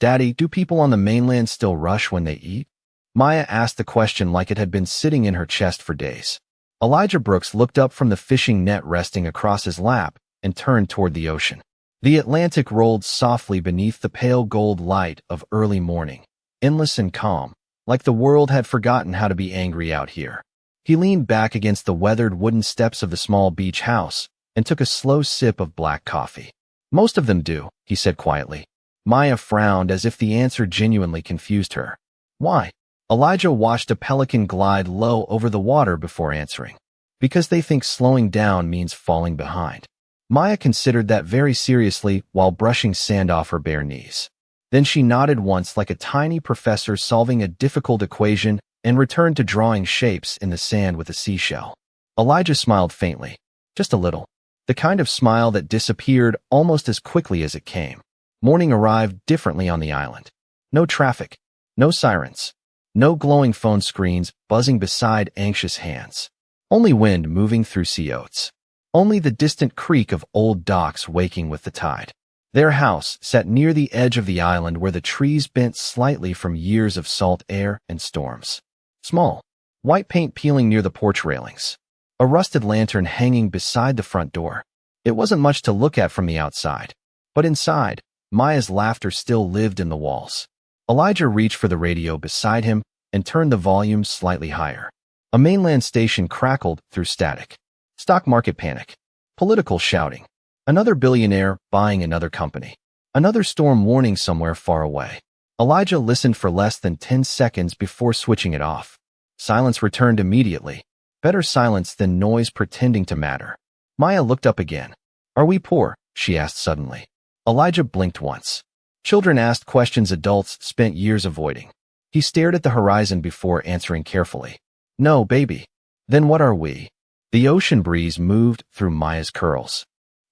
"Daddy, do people on the mainland still rush when they eat?" Maya asked the question like it had been sitting in her chest for days. Elijah Brooks looked up from the fishing net resting across his lap and turned toward the ocean. The Atlantic rolled softly beneath the pale gold light of early morning, endless and calm, like the world had forgotten how to be angry out here. He leaned back against the weathered wooden steps of the small beach house and took a slow sip of black coffee. "Most of them do," he said quietly. Maya frowned as if the answer genuinely confused her. "Why?" Elijah watched a pelican glide low over the water before answering. "Because they think slowing down means falling behind." Maya considered that very seriously while brushing sand off her bare knees. Then she nodded once like a tiny professor solving a difficult equation and returned to drawing shapes in the sand with a seashell. Elijah smiled faintly, just a little, the kind of smile that disappeared almost as quickly as it came. Morning arrived differently on the island. No traffic, no sirens, no glowing phone screens buzzing beside anxious hands. Only wind moving through sea oats. Only the distant creak of old docks waking with the tide. Their house sat near the edge of the island where the trees bent slightly from years of salt air and storms. Small, white paint peeling near the porch railings. A rusted lantern hanging beside the front door. It wasn't much to look at from the outside, but inside, Maya's laughter still lived in the walls. Elijah reached for the radio beside him and turned the volume slightly higher. A mainland station crackled through static. Stock market panic. Political shouting. Another billionaire buying another company. Another storm warning somewhere far away. Elijah listened for less than 10 seconds before switching it off. Silence returned immediately. Better silence than noise pretending to matter. Maya looked up again. "Are we poor?" she asked suddenly. Elijah blinked once. Children asked questions adults spent years avoiding. He stared at the horizon before answering carefully. "No, baby." "Then what are we?" The ocean breeze moved through Maya's curls.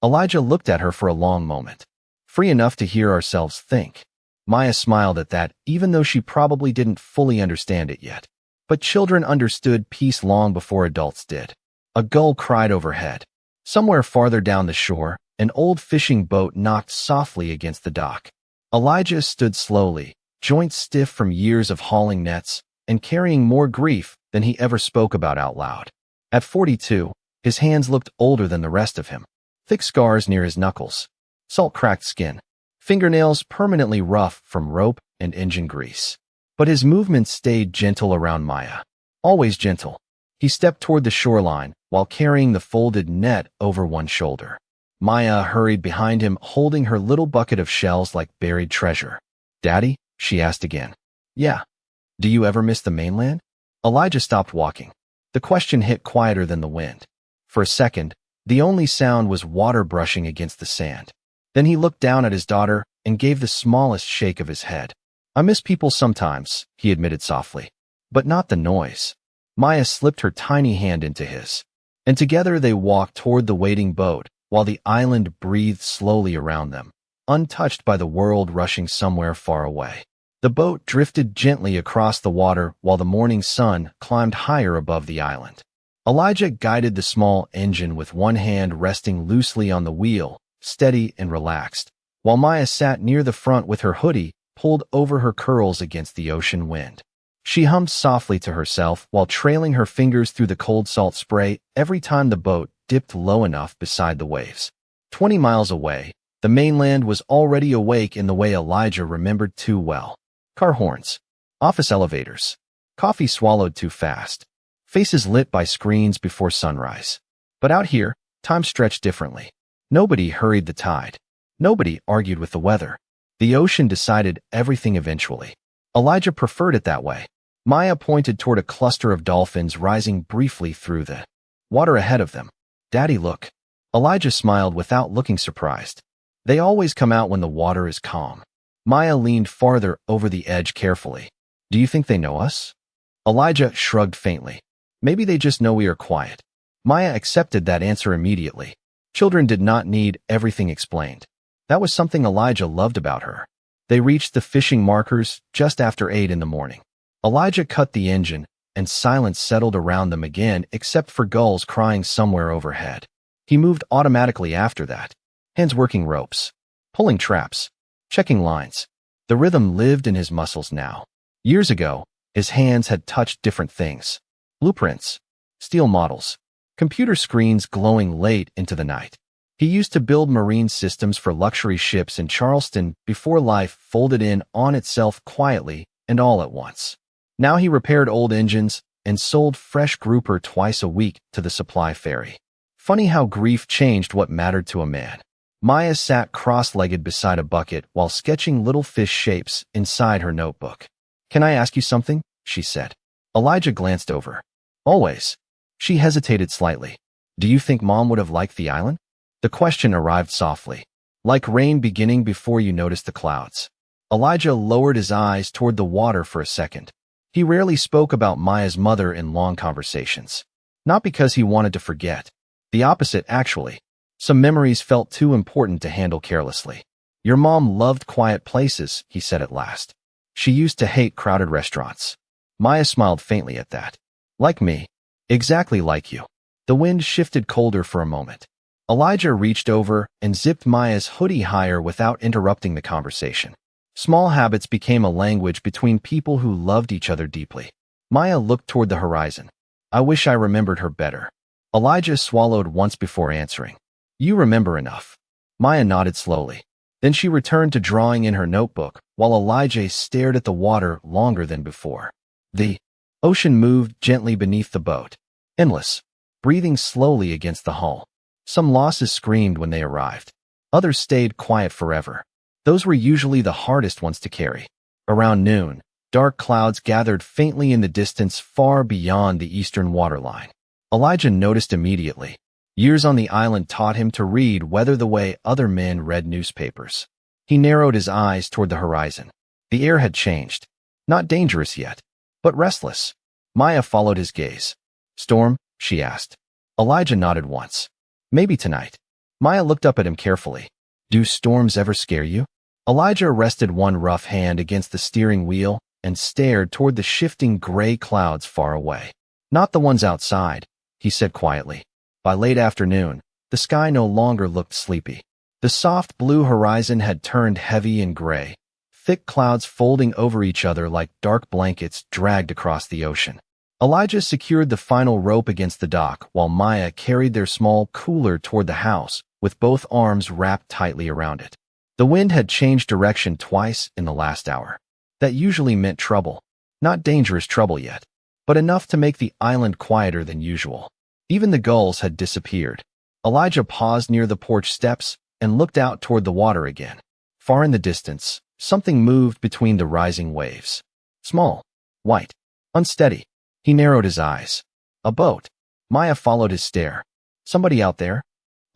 Elijah looked at her for a long moment. "Free enough to hear ourselves think." Maya smiled at that, even though she probably didn't fully understand it yet. But children understood peace long before adults did. A gull cried overhead. Somewhere farther down the shore, an old fishing boat knocked softly against the dock. Elijah stood slowly, joints stiff from years of hauling nets, and carrying more grief than he ever spoke about out loud. At 42, his hands looked older than the rest of him. Thick scars near his knuckles, salt-cracked skin, fingernails permanently rough from rope and engine grease. But his movements stayed gentle around Maya. Always gentle. He stepped toward the shoreline while carrying the folded net over one shoulder. Maya hurried behind him, holding her little bucket of shells like buried treasure. "Daddy?" she asked again. "Yeah." "Do you ever miss the mainland?" Elijah stopped walking. The question hit quieter than the wind. For a second, the only sound was water brushing against the sand. Then he looked down at his daughter and gave the smallest shake of his head. "I miss people sometimes," he admitted softly, "but not the noise." Maya slipped her tiny hand into his, and together they walked toward the waiting boat while the island breathed slowly around them, untouched by the world rushing somewhere far away. The boat drifted gently across the water while the morning sun climbed higher above the island. Elijah guided the small engine with one hand resting loosely on the wheel, steady and relaxed, while Maya sat near the front with her hoodie pulled over her curls against the ocean wind. She hummed softly to herself while trailing her fingers through the cold salt spray every time the boat dipped low enough beside the waves. 20 miles away, the mainland was already awake in the way Elijah remembered too well. Car horns, office elevators, coffee swallowed too fast, faces lit by screens before sunrise. But out here, time stretched differently. Nobody hurried the tide. Nobody argued with the weather. The ocean decided everything eventually. Elijah preferred it that way. Maya pointed toward a cluster of dolphins rising briefly through the water ahead of them. "Daddy, look." Elijah smiled without looking surprised. "They always come out when the water is calm." Maya leaned farther over the edge carefully. "Do you think they know us?" Elijah shrugged faintly. "Maybe they just know we are quiet." Maya accepted that answer immediately. Children did not need everything explained. That was something Elijah loved about her. They reached the fishing markers just after 8 in the morning. Elijah cut the engine, and silence settled around them again except for gulls crying somewhere overhead. He moved automatically after that, hands working ropes, pulling traps, checking lines. The rhythm lived in his muscles now. Years ago, his hands had touched different things. Blueprints, steel models, computer screens glowing late into the night. He used to build marine systems for luxury ships in Charleston before life folded in on itself quietly and all at once. Now he repaired old engines and sold fresh grouper twice a week to the supply ferry. Funny how grief changed what mattered to a man. Maya sat cross-legged beside a bucket while sketching little fish shapes inside her notebook. "Can I ask you something?" she said. Elijah glanced over. "Always." She hesitated slightly. "Do you think Mom would have liked the island?" The question arrived softly, like rain beginning before you notice the clouds. Elijah lowered his eyes toward the water for a second. He rarely spoke about Maya's mother in long conversations. Not because he wanted to forget. The opposite, actually. Some memories felt too important to handle carelessly. "Your mom loved quiet places," he said at last. "She used to hate crowded restaurants." Maya smiled faintly at that. "Like me. Exactly like you." The wind shifted colder for a moment. Elijah reached over and zipped Maya's hoodie higher without interrupting the conversation. Small habits became a language between people who loved each other deeply. Maya looked toward the horizon. "I wish I remembered her better." Elijah swallowed once before answering. "You remember enough." Maya nodded slowly. Then she returned to drawing in her notebook, while Elijah stared at the water longer than before. The ocean moved gently beneath the boat, endless, breathing slowly against the hull. Some losses screamed when they arrived. Others stayed quiet forever. Those were usually the hardest ones to carry. Around noon, dark clouds gathered faintly in the distance far beyond the eastern waterline. Elijah noticed immediately. Years on the island taught him to read weather the way other men read newspapers. He narrowed his eyes toward the horizon. The air had changed. Not dangerous yet, but restless. Maya followed his gaze. "Storm?" she asked. Elijah nodded once. "Maybe tonight." Maya looked up at him carefully. "Do storms ever scare you?" Elijah rested one rough hand against the steering wheel and stared toward the shifting gray clouds far away. "Not the ones outside," he said quietly. By late afternoon, the sky no longer looked sleepy. The soft blue horizon had turned heavy and gray, thick clouds folding over each other like dark blankets dragged across the ocean. Elijah secured the final rope against the dock while Maya carried their small cooler toward the house with both arms wrapped tightly around it. The wind had changed direction twice in the last hour. That usually meant trouble. Not dangerous trouble yet, but enough to make the island quieter than usual. Even the gulls had disappeared. Elijah paused near the porch steps and looked out toward the water again. Far in the distance, something moved between the rising waves. Small, white, unsteady. He narrowed his eyes. A boat. Maya followed his stare. "Somebody out there?"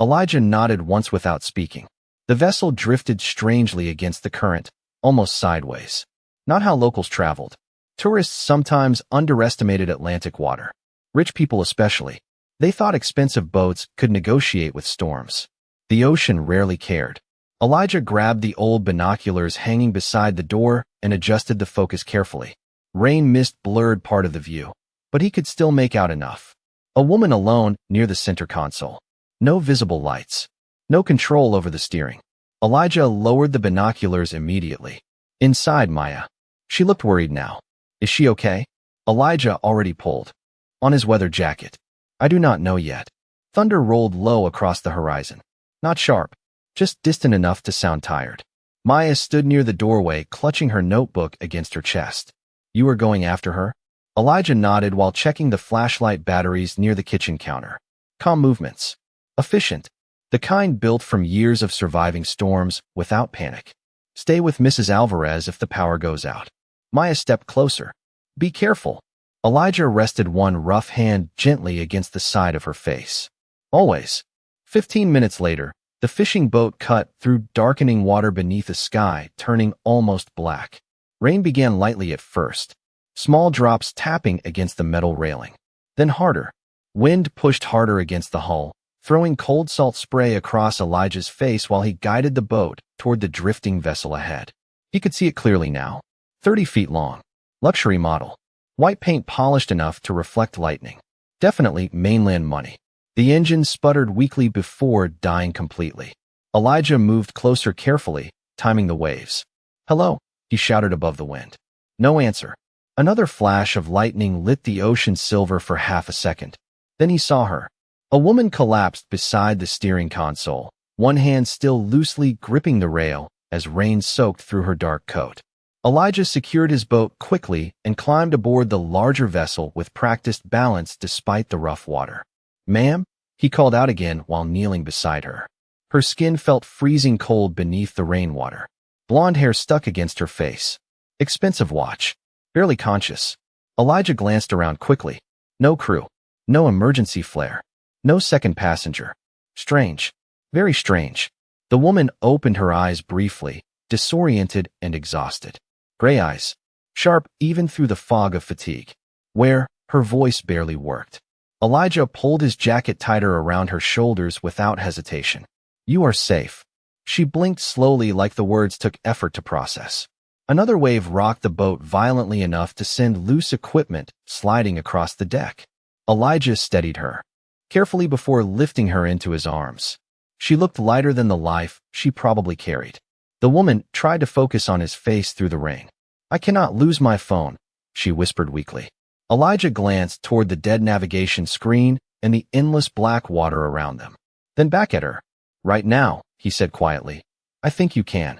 Elijah nodded once without speaking. The vessel drifted strangely against the current, almost sideways. Not how locals traveled. Tourists sometimes underestimated Atlantic water. Rich people especially. They thought expensive boats could negotiate with storms. The ocean rarely cared. Elijah grabbed the old binoculars hanging beside the door and adjusted the focus carefully. Rain mist blurred part of the view, but he could still make out enough. A woman alone near the center console. No visible lights. No control over the steering. Elijah lowered the binoculars immediately. Inside Maya. She looked worried now. "Is she okay?" Elijah already pulled on his weather jacket. "I do not know yet." Thunder rolled low across the horizon. Not sharp, just distant enough to sound tired. Maya stood near the doorway, clutching her notebook against her chest. "You are going after her?" Elijah nodded while checking the flashlight batteries near the kitchen counter. Calm movements. Efficient. The kind built from years of surviving storms without panic. "Stay with Mrs. Alvarez if the power goes out." Maya stepped closer. "Be careful." Elijah rested one rough hand gently against the side of her face. "Always." 15 minutes later, the fishing boat cut through darkening water beneath a sky turning almost black. Rain began lightly at first, small drops tapping against the metal railing. Then harder. Wind pushed harder against the hull, throwing cold salt spray across Elijah's face while he guided the boat toward the drifting vessel ahead. He could see it clearly now. 30 feet long. Luxury model. White paint polished enough to reflect lightning. Definitely mainland money. The engine sputtered weakly before dying completely. Elijah moved closer carefully, timing the waves. "Hello." he shouted above the wind. No answer. Another flash of lightning lit the ocean silver for half a second. Then he saw her. A woman collapsed beside the steering console, one hand still loosely gripping the rail as rain soaked through her dark coat. Elijah secured his boat quickly and climbed aboard the larger vessel with practiced balance despite the rough water. "Ma'am?" he called out again while kneeling beside her. Her skin felt freezing cold beneath the rainwater. Blonde hair stuck against her face. Expensive watch. Barely conscious. Elijah glanced around quickly. No crew. No emergency flare. No second passenger. Strange. Very strange. The woman opened her eyes briefly, disoriented and exhausted. Gray eyes. Sharp even through the fog of fatigue. Where? Her voice barely worked. Elijah pulled his jacket tighter around her shoulders without hesitation. "You are safe." She blinked slowly like the words took effort to process. Another wave rocked the boat violently enough to send loose equipment sliding across the deck. Elijah steadied her carefully before lifting her into his arms. She looked lighter than the life she probably carried. The woman tried to focus on his face through the rain. "I cannot lose my phone," she whispered weakly. Elijah glanced toward the dead navigation screen and the endless black water around them. Then back at her. "Right now," he said quietly. "I think you can."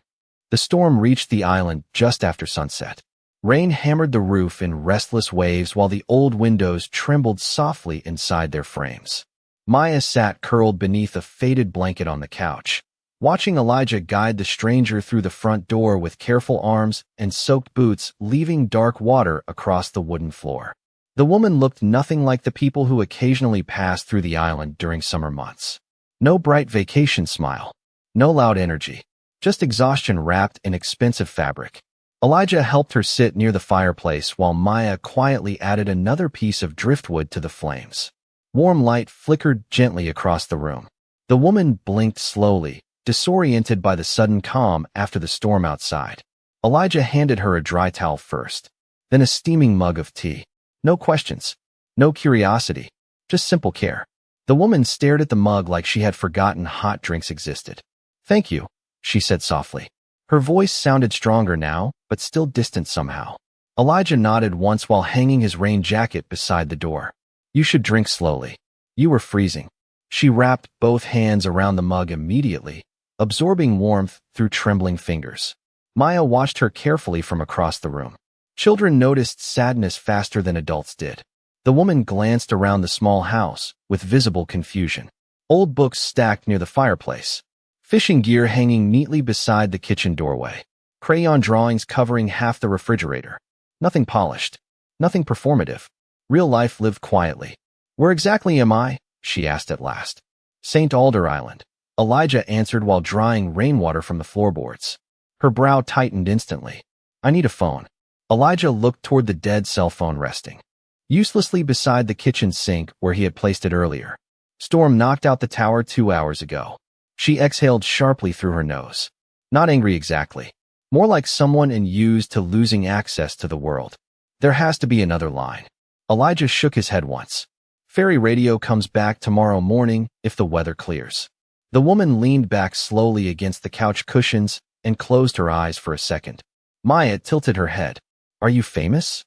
The storm reached the island just after sunset. Rain hammered the roof in restless waves while the old windows trembled softly inside their frames. Maya sat curled beneath a faded blanket on the couch, watching Elijah guide the stranger through the front door with careful arms and soaked boots leaving dark water across the wooden floor. The woman looked nothing like the people who occasionally passed through the island during summer months. No bright vacation smile. No loud energy. Just exhaustion wrapped in expensive fabric. Elijah helped her sit near the fireplace while Maya quietly added another piece of driftwood to the flames. Warm light flickered gently across the room. The woman blinked slowly, disoriented by the sudden calm after the storm outside. Elijah handed her a dry towel first, then a steaming mug of tea. No questions, no curiosity, just simple care. The woman stared at the mug like she had forgotten hot drinks existed. "Thank you," she said softly. Her voice sounded stronger now, but still distant somehow. Elijah nodded once while hanging his rain jacket beside the door. "You should drink slowly. You were freezing." She wrapped both hands around the mug immediately, absorbing warmth through trembling fingers. Maya watched her carefully from across the room. Children noticed sadness faster than adults did. The woman glanced around the small house with visible confusion. Old books stacked near the fireplace. Fishing gear hanging neatly beside the kitchen doorway. Crayon drawings covering half the refrigerator. Nothing polished. Nothing performative. Real life lived quietly. "Where exactly am I?" she asked at last. "St. Alder Island," Elijah answered while drying rainwater from the floorboards. Her brow tightened instantly. "I need a phone." Elijah looked toward the dead cell phone resting uselessly beside the kitchen sink where he had placed it earlier. "Storm knocked out the tower 2 hours ago." She exhaled sharply through her nose. Not angry exactly. More like someone used to losing access to the world. "There has to be another line." Elijah shook his head once. "Ferry radio comes back tomorrow morning if the weather clears." The woman leaned back slowly against the couch cushions and closed her eyes for a second. Maya tilted her head. "Are you famous?"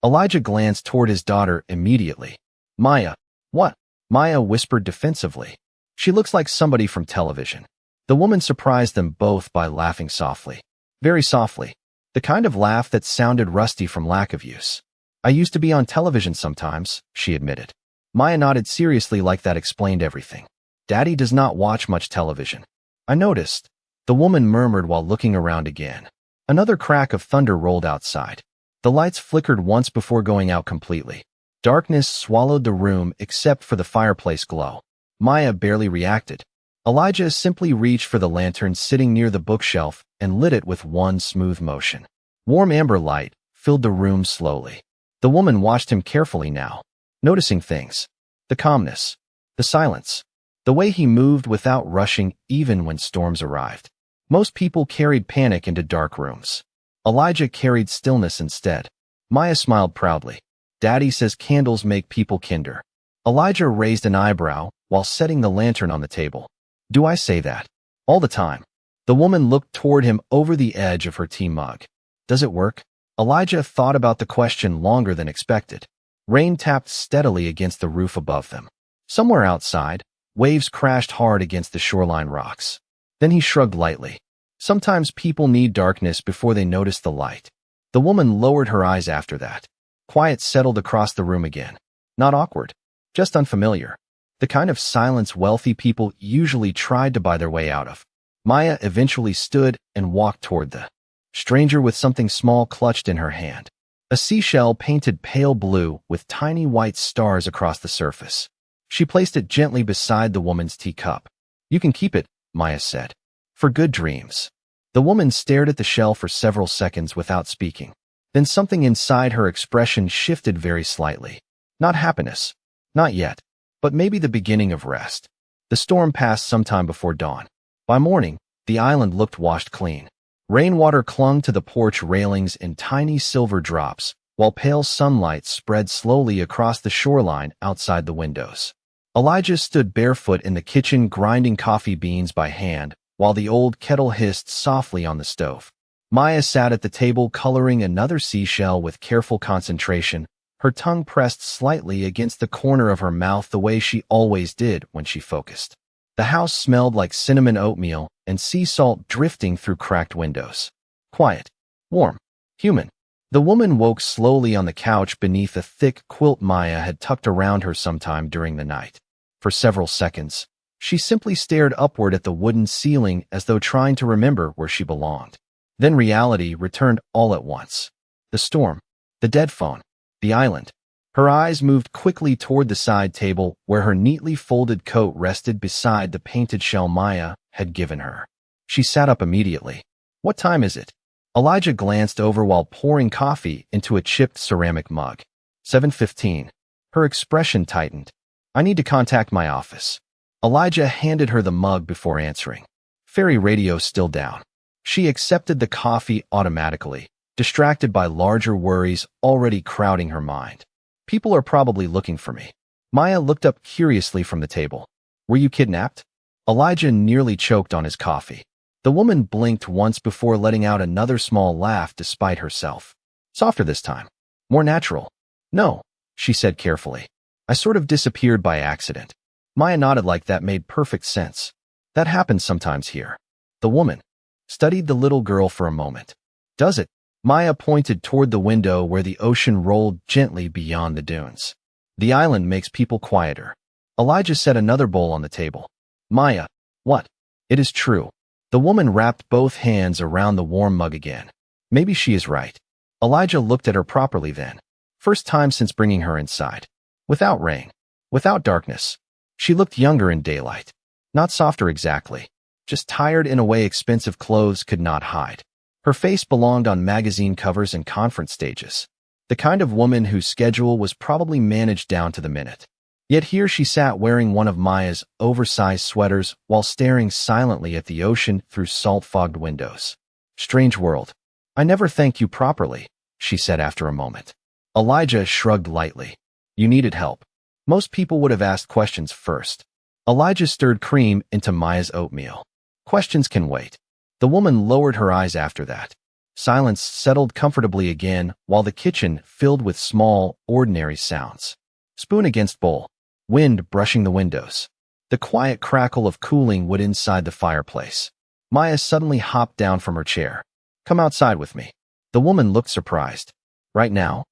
Elijah glanced toward his daughter immediately. "Maya." "What?" Maya whispered defensively. "She looks like somebody from television." The woman surprised them both by laughing softly. Very softly. The kind of laugh that sounded rusty from lack of use. "I used to be on television sometimes," she admitted. Maya nodded seriously like that explained everything. "Daddy does not watch much television." "I noticed," the woman murmured while looking around again. Another crack of thunder rolled outside. The lights flickered once before going out completely. Darkness swallowed the room except for the fireplace glow. Maya barely reacted. Elijah simply reached for the lantern sitting near the bookshelf and lit it with one smooth motion. Warm amber light filled the room slowly. The woman watched him carefully now, noticing things. The calmness. The silence. The way he moved without rushing even when storms arrived. Most people carried panic into dark rooms. Elijah carried stillness instead. Maya smiled proudly. "Daddy says candles make people kinder." Elijah raised an eyebrow while setting the lantern on the table. "Do I say that?" "All the time." The woman looked toward him over the edge of her tea mug. Does it work? Elijah thought about the question longer than expected. Rain tapped steadily against the roof above them. Somewhere outside, waves crashed hard against the shoreline rocks. Then he shrugged lightly. Sometimes people need darkness before they notice the light. The woman lowered her eyes after that. Quiet settled across the room again. Not awkward, just unfamiliar. The kind of silence wealthy people usually tried to buy their way out of. Maya eventually stood and walked toward the stranger with something small clutched in her hand. A seashell painted pale blue with tiny white stars across the surface. She placed it gently beside the woman's teacup. You can keep it, Maya said. For good dreams. The woman stared at the shell for several seconds without speaking. Then something inside her expression shifted very slightly. Not happiness. Not yet. But maybe the beginning of rest. The storm passed sometime before dawn. By morning, the island looked washed clean. Rainwater clung to the porch railings in tiny silver drops, while pale sunlight spread slowly across the shoreline outside the windows. Elijah stood barefoot in the kitchen grinding coffee beans by hand, while the old kettle hissed softly on the stove. Maya sat at the table coloring another seashell with careful concentration, her tongue pressed slightly against the corner of her mouth the way she always did when she focused. The house smelled like cinnamon oatmeal and sea salt drifting through cracked windows. Quiet, warm, human. The woman woke slowly on the couch beneath a thick quilt Maya had tucked around her sometime during the night. For several seconds, she simply stared upward at the wooden ceiling as though trying to remember where she belonged. Then reality returned all at once. The storm, the dead phone, the island. Her eyes moved quickly toward the side table where her neatly folded coat rested beside the painted shell Maya had given her. She sat up immediately. What time is it? Elijah glanced over while pouring coffee into a chipped ceramic mug. 7:15. Her expression tightened. I need to contact my office. Elijah handed her the mug before answering. Ferry radio still down. She accepted the coffee automatically, distracted by larger worries already crowding her mind. People are probably looking for me. Maya looked up curiously from the table. Were you kidnapped? Elijah nearly choked on his coffee. The woman blinked once before letting out another small laugh despite herself. Softer this time. More natural. No, she said carefully. I sort of disappeared by accident. Maya nodded like that made perfect sense. That happens sometimes here. The woman studied the little girl for a moment. Does it? Maya pointed toward the window where the ocean rolled gently beyond the dunes. The island makes people quieter. Elijah set another bowl on the table. Maya, what? It is true. The woman wrapped both hands around the warm mug again. Maybe she is right. Elijah looked at her properly then. First time since bringing her inside. Without rain. Without darkness. She looked younger in daylight. Not softer exactly. Just tired in a way expensive clothes could not hide. Her face belonged on magazine covers and conference stages. The kind of woman whose schedule was probably managed down to the minute. Yet here she sat wearing one of Maya's oversized sweaters while staring silently at the ocean through salt-fogged windows. Strange world. I never thanked you properly, she said after a moment. Elijah shrugged lightly. You needed help. Most people would have asked questions first. Elijah stirred cream into Maya's oatmeal. Questions can wait. The woman lowered her eyes after that. Silence settled comfortably again while the kitchen filled with small, ordinary sounds. Spoon against bowl. Wind brushing the windows. The quiet crackle of cooling wood inside the fireplace. Maya suddenly hopped down from her chair. Come outside with me. The woman looked surprised. Right now?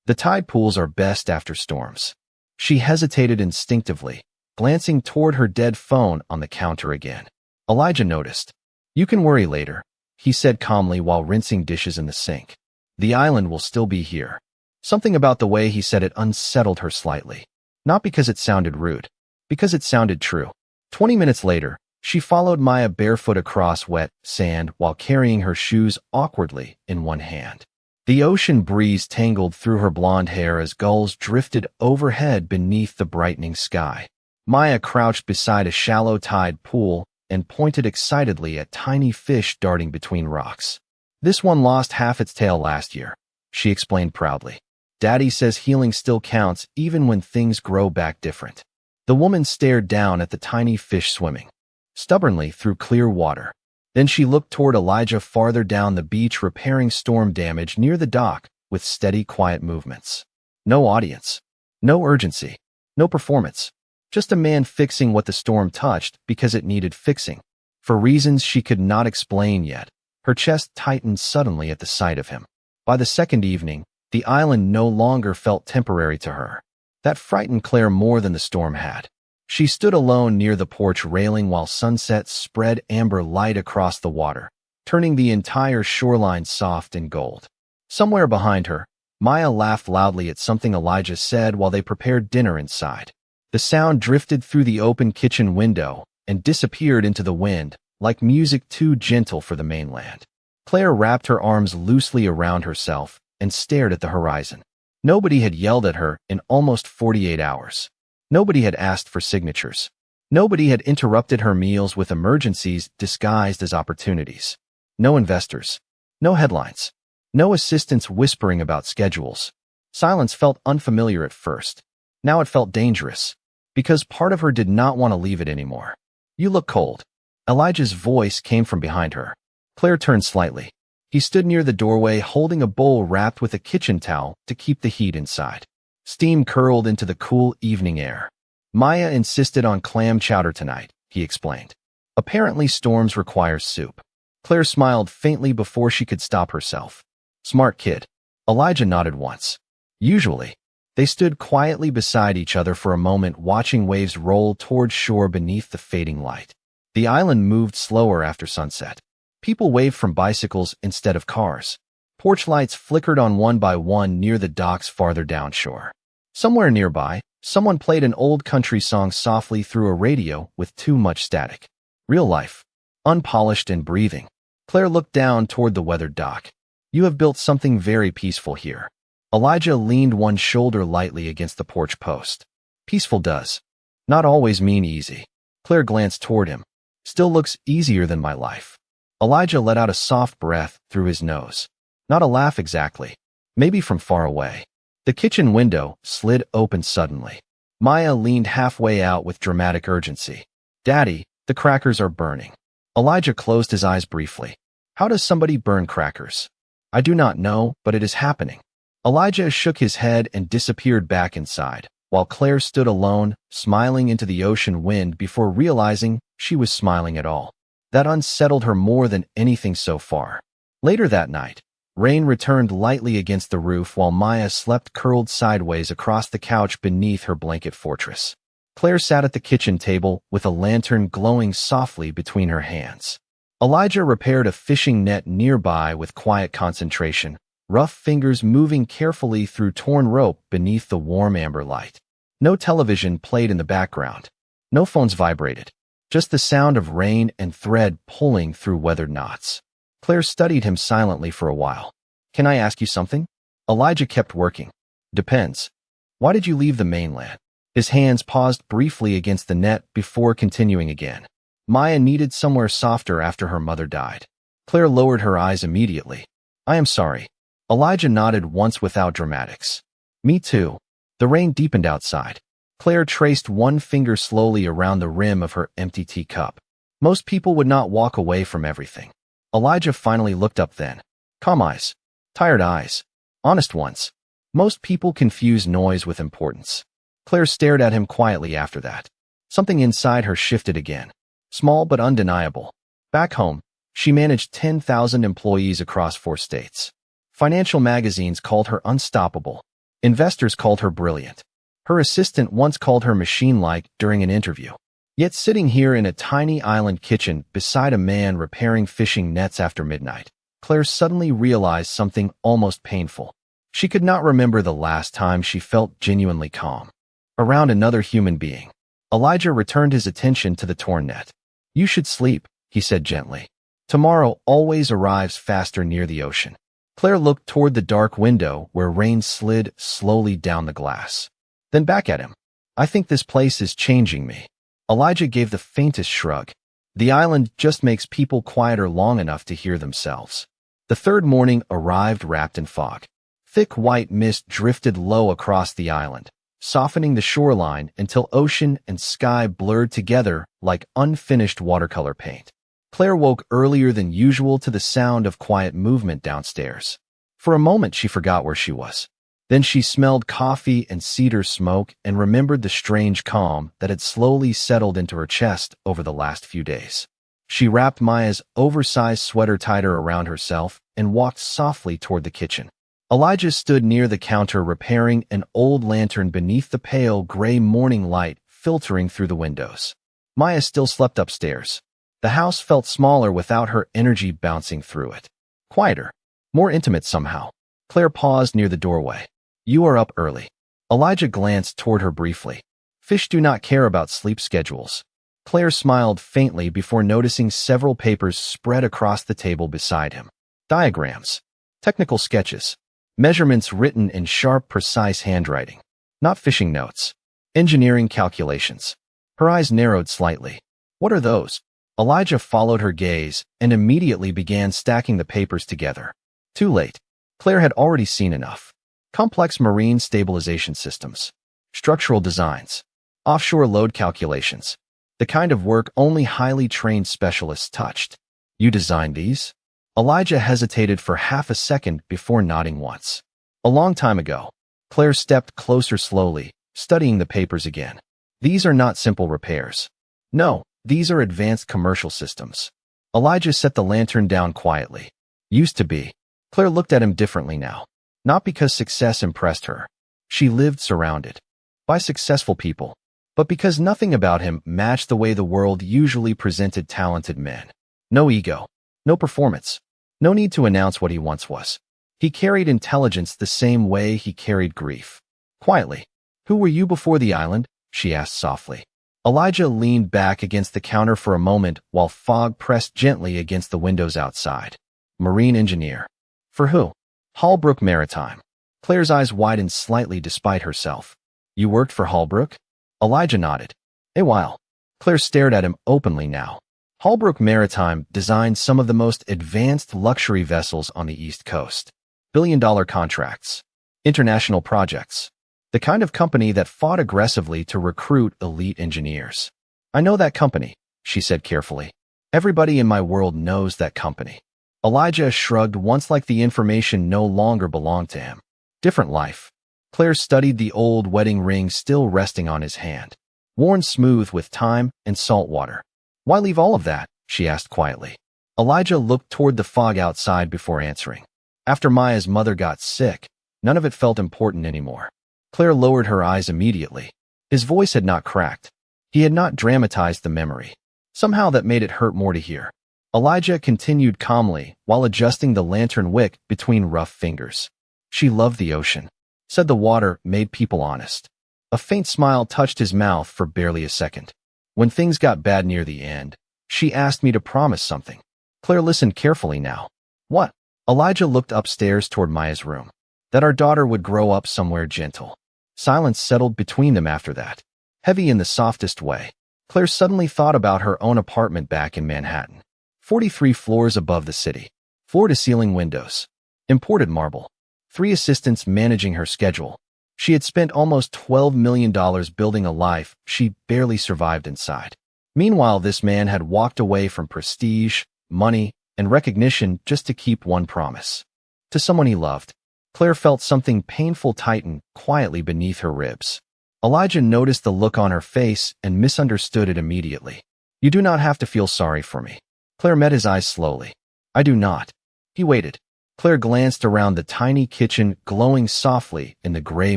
The tide pools are best after storms. She hesitated instinctively, glancing toward her dead phone on the counter again. Elijah noticed. You can worry later, he said calmly while rinsing dishes in the sink. The island will still be here. Something about the way he said it unsettled her slightly. Not because it sounded rude, because it sounded true. 20 minutes later, she followed Maya barefoot across wet sand while carrying her shoes awkwardly in one hand. The ocean breeze tangled through her blonde hair as gulls drifted overhead beneath the brightening sky. Maya crouched beside a shallow tide pool and pointed excitedly at tiny fish darting between rocks. This one lost half its tail last year, she explained proudly. Daddy says healing still counts even when things grow back different. The woman stared down at the tiny fish swimming stubbornly through clear water. Then she looked toward Elijah farther down the beach, repairing storm damage near the dock with steady, quiet movements. No audience. No urgency. No performance. Just a man fixing what the storm touched because it needed fixing. For reasons she could not explain yet, her chest tightened suddenly at the sight of him. By the second evening, the island no longer felt temporary to her. That frightened Claire more than the storm had. She stood alone near the porch railing while sunset spread amber light across the water, turning the entire shoreline soft and gold. Somewhere behind her, Maya laughed loudly at something Elijah said while they prepared dinner inside. The sound drifted through the open kitchen window and disappeared into the wind, like music too gentle for the mainland. Claire wrapped her arms loosely around herself and stared at the horizon. Nobody had yelled at her in almost 48 hours. Nobody had asked for signatures. Nobody had interrupted her meals with emergencies disguised as opportunities. No investors. No headlines. No assistants whispering about schedules. Silence felt unfamiliar at first. Now it felt dangerous, because part of her did not want to leave it anymore. "You look cold." Elijah's voice came from behind her. Claire turned slightly. He stood near the doorway holding a bowl wrapped with a kitchen towel to keep the heat inside. Steam curled into the cool evening air. "Maya insisted on clam chowder tonight," he explained. "Apparently storms require soup." Claire smiled faintly before she could stop herself. "Smart kid." Elijah nodded once. Usually, they stood quietly beside each other for a moment, watching waves roll toward shore beneath the fading light. The island moved slower after sunset. People waved from bicycles instead of cars. Porch lights flickered on one by one near the docks farther downshore. Somewhere nearby, someone played an old country song softly through a radio with too much static. Real life. Unpolished and breathing. Claire looked down toward the weathered dock. "You have built something very peaceful here." Elijah leaned one shoulder lightly against the porch post. "Peaceful does not always mean easy." Claire glanced toward him. "Still looks easier than my life." Elijah let out a soft breath through his nose. Not a laugh exactly. Maybe from far away. The kitchen window slid open suddenly. Maya leaned halfway out with dramatic urgency. "Daddy, the crackers are burning." Elijah closed his eyes briefly. "How does somebody burn crackers?" "I do not know, but it is happening." Elijah shook his head and disappeared back inside, while Claire stood alone, smiling into the ocean wind before realizing she was smiling at all. That unsettled her more than anything so far. Later that night, rain returned lightly against the roof while Maya slept curled sideways across the couch beneath her blanket fortress. Claire sat at the kitchen table with a lantern glowing softly between her hands. Elijah repaired a fishing net nearby with quiet concentration, rough fingers moving carefully through torn rope beneath the warm amber light. No television played in the background. No phones vibrated. Just the sound of rain and thread pulling through weathered knots. Claire studied him silently for a while. "Can I ask you something?" Elijah kept working. "Depends. Why did you leave the mainland?" His hands paused briefly against the net before continuing again. "Maya needed somewhere softer after her mother died." Claire lowered her eyes immediately. "I am sorry." Elijah nodded once without dramatics. "Me too." The rain deepened outside. Claire traced one finger slowly around the rim of her empty teacup. Most people would not walk away from everything. Elijah finally looked up then. Calm eyes. Tired eyes. Honest ones. Most people confuse noise with importance. Claire stared at him quietly after that. Something inside her shifted again. Small but undeniable. Back home, she managed 10,000 employees across 4 states. Financial magazines called her unstoppable. Investors called her brilliant. Her assistant once called her machine-like during an interview. Yet sitting here in a tiny island kitchen beside a man repairing fishing nets after midnight, Claire suddenly realized something almost painful. She could not remember the last time she felt genuinely calm. Around another human being. Elijah returned his attention to the torn net. "You should sleep," he said gently. "Tomorrow always arrives faster near the ocean." Claire looked toward the dark window where rain slid slowly down the glass. Then back at him. "I think this place is changing me." Elijah gave the faintest shrug. The island just makes people quieter long enough to hear themselves. The third morning arrived wrapped in fog. Thick white mist drifted low across the island, softening the shoreline until ocean and sky blurred together like unfinished watercolor paint. Claire woke earlier than usual to the sound of quiet movement downstairs. For a moment, she forgot where she was. Then she smelled coffee and cedar smoke and remembered the strange calm that had slowly settled into her chest over the last few days. She wrapped Maya's oversized sweater tighter around herself and walked softly toward the kitchen. Elijah stood near the counter repairing an old lantern beneath the pale gray morning light filtering through the windows. Maya still slept upstairs. The house felt smaller without her energy bouncing through it. Quieter. More intimate somehow. Claire paused near the doorway. "You are up early." Elijah glanced toward her briefly. Fish do not care about sleep schedules. Claire smiled faintly before noticing several papers spread across the table beside him. Diagrams. Technical sketches. Measurements written in sharp, precise handwriting. Not fishing notes. Engineering calculations. Her eyes narrowed slightly. "What are those?" Elijah followed her gaze and immediately began stacking the papers together. Too late. Claire had already seen enough. Complex marine stabilization systems. Structural designs. Offshore load calculations. The kind of work only highly trained specialists touched. "You designed these?" Elijah hesitated for half a second before nodding once. "A long time ago." Claire stepped closer slowly, studying the papers again. "These are not simple repairs. No, these are advanced commercial systems." Elijah set the lantern down quietly. "Used to be." Claire looked at him differently now. Not because success impressed her. She lived surrounded by successful people, but because nothing about him matched the way the world usually presented talented men. No ego. No performance. No need to announce what he once was. He carried intelligence the same way he carried grief. Quietly. "Who were you before the island?" she asked softly. Elijah leaned back against the counter for a moment while fog pressed gently against the windows outside. "Marine engineer." "For who?" "Holbrook Maritime." Claire's eyes widened slightly despite herself. "You worked for Holbrook?" Elijah nodded. "A while." Claire stared at him openly now. Holbrook Maritime designed some of the most advanced luxury vessels on the East Coast. Billion-dollar contracts. International projects. The kind of company that fought aggressively to recruit elite engineers. "I know that company," she said carefully. "Everybody in my world knows that company." Elijah shrugged once like the information no longer belonged to him. Different life. Claire studied the old wedding ring still resting on his hand. Worn smooth with time and salt water. "Why leave all of that?" she asked quietly. Elijah looked toward the fog outside before answering. "After Maya's mother got sick, none of it felt important anymore." Claire lowered her eyes immediately. His voice had not cracked. He had not dramatized the memory. Somehow that made it hurt more to hear. Elijah continued calmly while adjusting the lantern wick between rough fingers. "She loved the ocean. Said the water made people honest." A faint smile touched his mouth for barely a second. "When things got bad near the end, she asked me to promise something." Claire listened carefully now. "What?" Elijah looked upstairs toward Maya's room. "That our daughter would grow up somewhere gentle." Silence settled between them after that. Heavy in the softest way. Claire suddenly thought about her own apartment back in Manhattan. 43 floors above the city. Floor-to-ceiling windows. Imported marble. 3 assistants managing her schedule. She had spent almost $12 million building a life she barely survived inside. Meanwhile, this man had walked away from prestige, money, and recognition just to keep one promise. To someone he loved. Claire felt something painful tighten quietly beneath her ribs. Elijah noticed the look on her face and misunderstood it immediately. "You do not have to feel sorry for me." Claire met his eyes slowly. "I do not." He waited. Claire glanced around the tiny kitchen glowing softly in the gray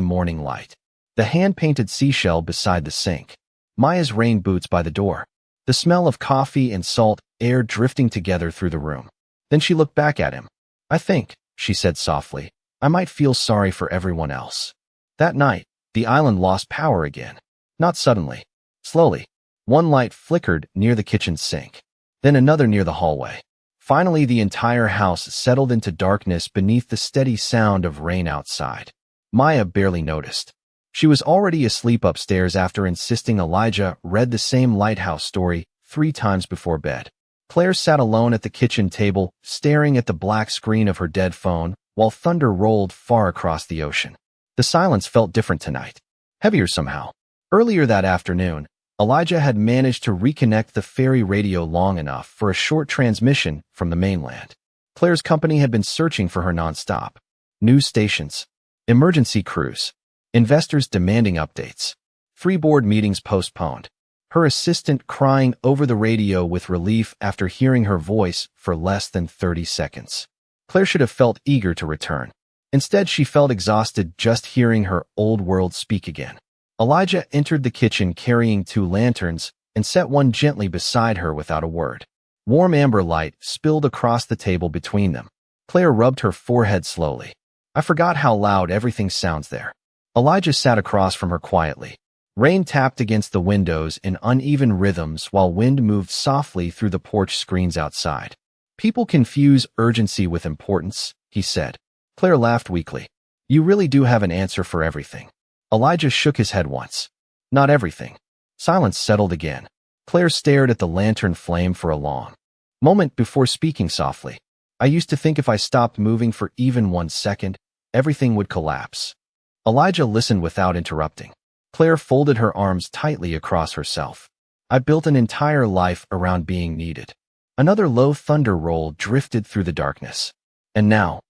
morning light. The hand-painted seashell beside the sink. Maya's rain boots by the door. The smell of coffee and salt air drifting together through the room. Then she looked back at him. "I think," she said softly, "I might feel sorry for everyone else." That night, the island lost power again. Not suddenly. Slowly. One light flickered near the kitchen sink. Then another near the hallway. Finally, the entire house settled into darkness beneath the steady sound of rain outside. Maya barely noticed. She was already asleep upstairs after insisting Elijah read the same lighthouse story 3 times before bed. Claire sat alone at the kitchen table, staring at the black screen of her dead phone, while thunder rolled far across the ocean. The silence felt different tonight. Heavier somehow. Earlier that afternoon, Elijah had managed to reconnect the ferry radio long enough for a short transmission from the mainland. Claire's company had been searching for her nonstop. News stations, emergency crews, investors demanding updates, free board meetings postponed. Her assistant crying over the radio with relief after hearing her voice for less than 30 seconds. Claire should have felt eager to return. Instead, she felt exhausted just hearing her old world speak again. Elijah entered the kitchen carrying 2 lanterns and set one gently beside her without a word. Warm amber light spilled across the table between them. Claire rubbed her forehead slowly. I forgot how loud everything sounds there. Elijah sat across from her quietly. Rain tapped against the windows in uneven rhythms while wind moved softly through the porch screens outside. People confuse urgency with importance, he said. Claire laughed weakly. You really do have an answer for everything. Elijah shook his head once. Not everything. Silence settled again. Claire stared at the lantern flame for a long moment before speaking softly. I used to think if I stopped moving for even 1 second, everything would collapse. Elijah listened without interrupting. Claire folded her arms tightly across herself. I built an entire life around being needed. Another low thunder roll drifted through the darkness. And now?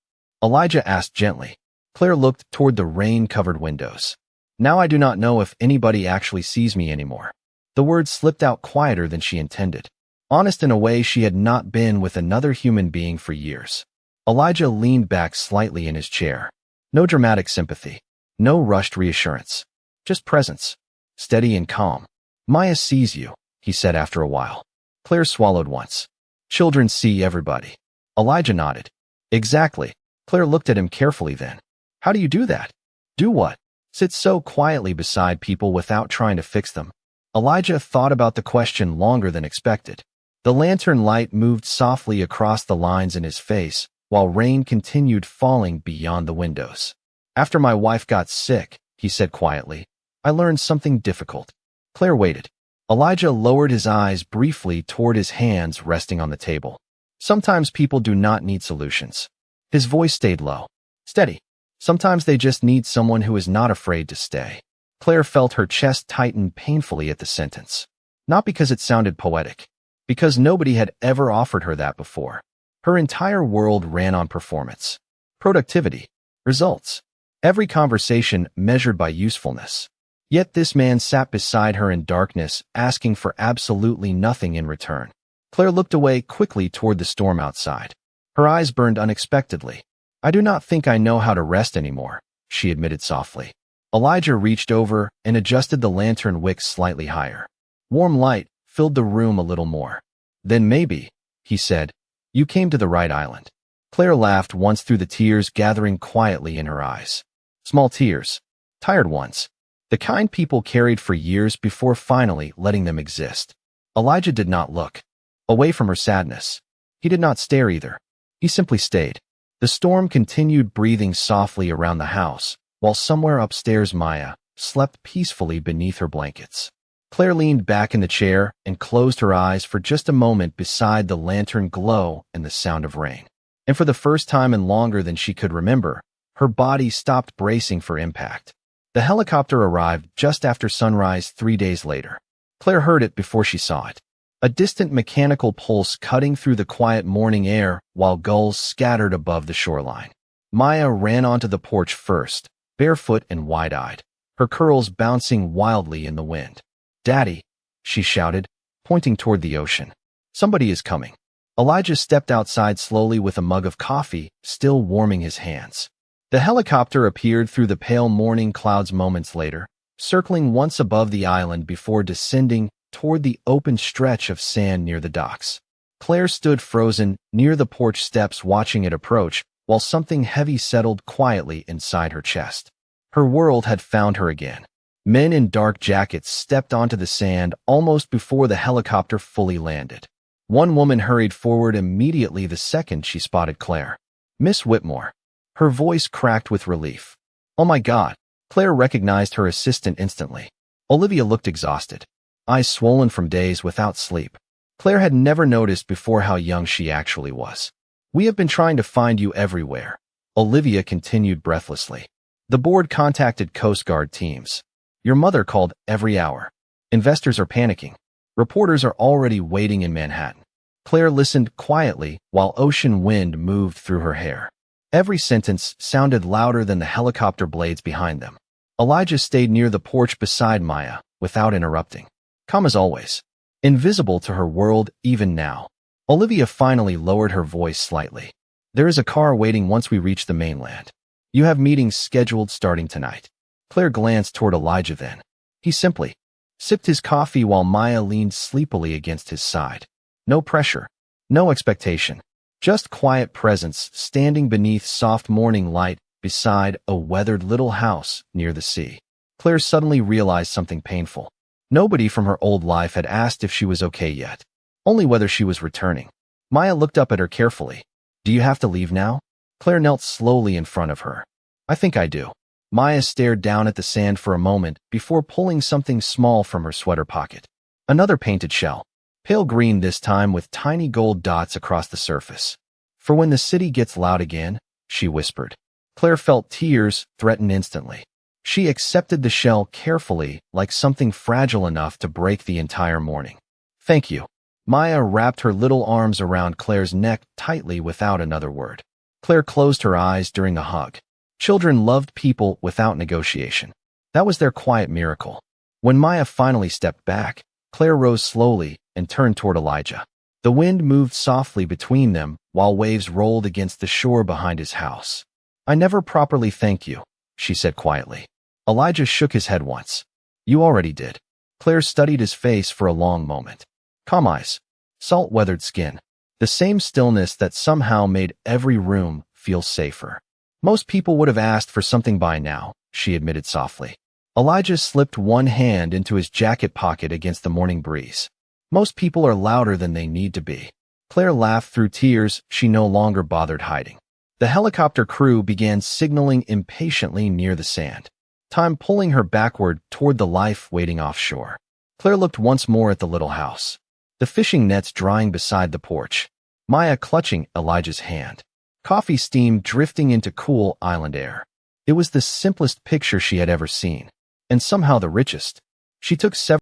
Elijah asked gently. Claire looked toward the rain-covered windows. Now I do not know if anybody actually sees me anymore. The words slipped out quieter than she intended. Honest in a way she had not been with another human being for years. Elijah leaned back slightly in his chair. No dramatic sympathy. No rushed reassurance. Just presence. Steady and calm. Maya sees you, he said after a while. Claire swallowed once. Children see everybody. Elijah nodded. Exactly. Claire looked at him carefully then. How do you do that? Do what? Sit so quietly beside people without trying to fix them. Elijah thought about the question longer than expected. The lantern light moved softly across the lines in his face, while rain continued falling beyond the windows. After my wife got sick, he said quietly, I learned something difficult. Claire waited. Elijah lowered his eyes briefly toward his hands resting on the table. Sometimes people do not need solutions. His voice stayed low. Steady. Sometimes they just need someone who is not afraid to stay. Claire felt her chest tighten painfully at the sentence. Not because it sounded poetic. Because nobody had ever offered her that before. Her entire world ran on performance. Productivity. Results. Every conversation measured by usefulness. Yet this man sat beside her in darkness, asking for absolutely nothing in return. Claire looked away quickly toward the storm outside. Her eyes burned unexpectedly. I do not think I know how to rest anymore, she admitted softly. Elijah reached over and adjusted the lantern wick slightly higher. Warm light filled the room a little more. Then maybe, he said, you came to the right island. Claire laughed once through the tears gathering quietly in her eyes. Small tears. Tired ones. The kind people carried for years before finally letting them exist. Elijah did not look away from her sadness. He did not stare either. He simply stayed. The storm continued breathing softly around the house, while somewhere upstairs Maya slept peacefully beneath her blankets. Claire leaned back in the chair and closed her eyes for just a moment beside the lantern glow and the sound of rain. And for the first time in longer than she could remember, her body stopped bracing for impact. The helicopter arrived just after sunrise 3 days later. Claire heard it before she saw it. A distant mechanical pulse cutting through the quiet morning air while gulls scattered above the shoreline. Maya ran onto the porch first, barefoot and wide-eyed, her curls bouncing wildly in the wind. Daddy, she shouted, pointing toward the ocean. Somebody is coming. Elijah stepped outside slowly with a mug of coffee, still warming his hands. The helicopter appeared through the pale morning clouds moments later, circling once above the island before descending toward the open stretch of sand near the docks. Claire stood frozen near the porch steps watching it approach, while something heavy settled quietly inside her chest. Her world had found her again. Men in dark jackets stepped onto the sand almost before the helicopter fully landed. One woman hurried forward immediately the second she spotted Claire. Miss Whitmore. Her voice cracked with relief. Oh my God. Claire recognized her assistant instantly. Olivia looked exhausted. Eyes swollen from days without sleep. Claire had never noticed before how young she actually was. We have been trying to find you everywhere, Olivia continued breathlessly. The board contacted Coast Guard teams. Your mother called every hour. Investors are panicking. Reporters are already waiting in Manhattan. Claire listened quietly while ocean wind moved through her hair. Every sentence sounded louder than the helicopter blades behind them. Elijah stayed near the porch beside Maya, without interrupting. Calm as always. Invisible to her world even now. Olivia finally lowered her voice slightly. There is a car waiting once we reach the mainland. You have meetings scheduled starting tonight. Claire glanced toward Elijah then. He simply sipped his coffee while Maya leaned sleepily against his side. No pressure. No expectation. Just quiet presence standing beneath soft morning light beside a weathered little house near the sea. Claire suddenly realized something painful. Nobody from her old life had asked if she was okay yet. Only whether she was returning. Maya looked up at her carefully. Do you have to leave now? Claire knelt slowly in front of her. I think I do. Maya stared down at the sand for a moment before pulling something small from her sweater pocket. Another painted shell. Pale green this time with tiny gold dots across the surface. For when the city gets loud again, she whispered. Claire felt tears threaten instantly. She accepted the shell carefully, like something fragile enough to break the entire morning. Thank you. Maya wrapped her little arms around Claire's neck tightly without another word. Claire closed her eyes during a hug. Children loved people without negotiation. That was their quiet miracle. When Maya finally stepped back, Claire rose slowly and turned toward Elijah. The wind moved softly between them while waves rolled against the shore behind his house. I never properly thanked you, she said quietly. Elijah shook his head once. You already did. Claire studied his face for a long moment. Calm eyes. Salt-weathered skin. The same stillness that somehow made every room feel safer. Most people would have asked for something by now, she admitted softly. Elijah slipped one hand into his jacket pocket against the morning breeze. Most people are louder than they need to be. Claire laughed through tears she no longer bothered hiding. The helicopter crew began signaling impatiently near the sand, time pulling her backward toward the life waiting offshore. Claire looked once more at the little house. The fishing nets drying beside the porch. Maya clutching Elijah's hand. Coffee steam drifting into cool island air. It was the simplest picture she had ever seen, and somehow the richest. She took several